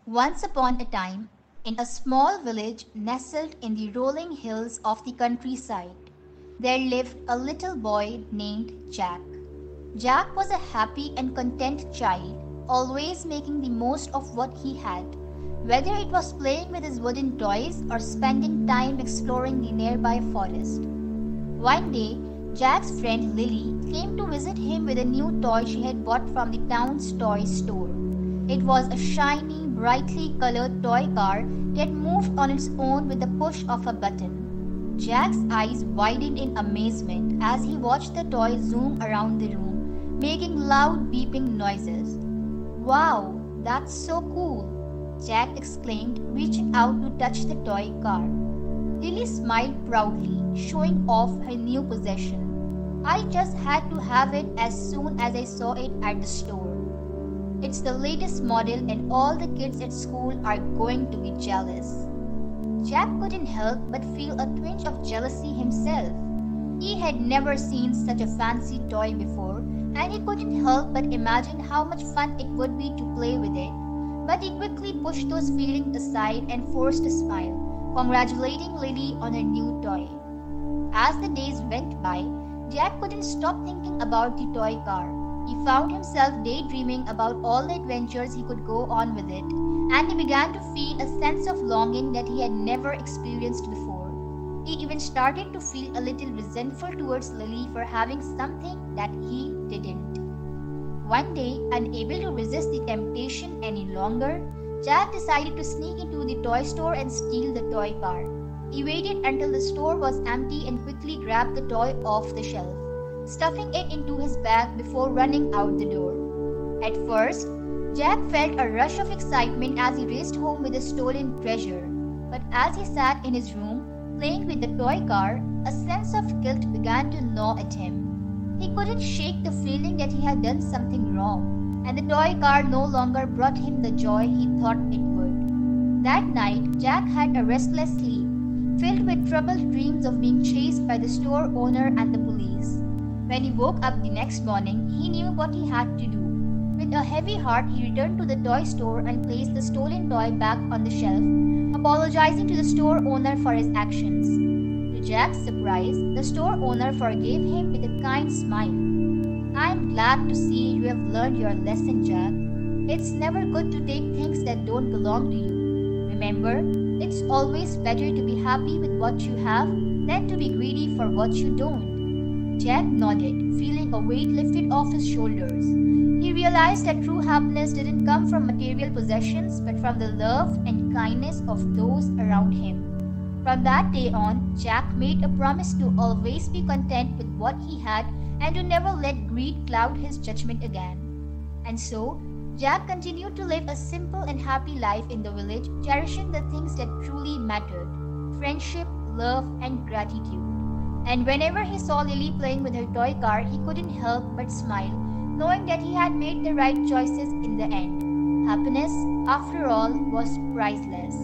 Once upon a time, in a small village nestled in the rolling hills of the countryside, there lived a little boy named Jack. Jack was a happy and content child, always making the most of what he had, whether it was playing with his wooden toys or spending time exploring the nearby forest. One day, Jack's friend Lily came to visit him with a new toy she had bought from the town's toy store. It was a shiny, brightly colored toy car that moved on its own with the push of a button. Jack's eyes widened in amazement as he watched the toy zoom around the room, making loud beeping noises. "Wow, that's so cool!" Jack exclaimed, reaching out to touch the toy car. Lily smiled proudly, showing off her new possession. "I just had to have it as soon as I saw it at the store. It's the latest model and all the kids at school are going to be jealous." Jack couldn't help but feel a twinge of jealousy himself. He had never seen such a fancy toy before, and he couldn't help but imagine how much fun it would be to play with it. But he quickly pushed those feelings aside and forced a smile, congratulating Lily on her new toy. As the days went by, Jack couldn't stop thinking about the toy car. He found himself daydreaming about all the adventures he could go on with it, and he began to feel a sense of longing that he had never experienced before. He even started to feel a little resentful towards Lily for having something that he didn't. One day, unable to resist the temptation any longer, Jack decided to sneak into the toy store and steal the toy car. He waited until the store was empty and quickly grabbed the toy off the shelf, stuffing it into his bag before running out the door. At first, Jack felt a rush of excitement as he raced home with the stolen treasure. But as he sat in his room, playing with the toy car, a sense of guilt began to gnaw at him. He couldn't shake the feeling that he had done something wrong, and the toy car no longer brought him the joy he thought it would. That night, Jack had a restless sleep, filled with troubled dreams of being chased by the store owner and the police. When he woke up the next morning, he knew what he had to do. With a heavy heart, he returned to the toy store and placed the stolen toy back on the shelf, apologizing to the store owner for his actions. To Jack's surprise, the store owner forgave him with a kind smile. "I'm glad to see you have learned your lesson, Jack. It's never good to take things that don't belong to you. Remember, it's always better to be happy with what you have than to be greedy for what you don't." Jack nodded, feeling a weight lifted off his shoulders. He realized that true happiness didn't come from material possessions, but from the love and kindness of those around him. From that day on, Jack made a promise to always be content with what he had and to never let greed cloud his judgment again. And so, Jack continued to live a simple and happy life in the village, cherishing the things that truly mattered: friendship, love, and gratitude. And whenever he saw Lily playing with her toy car, he couldn't help but smile, knowing that he had made the right choices in the end. Happiness, after all, was priceless.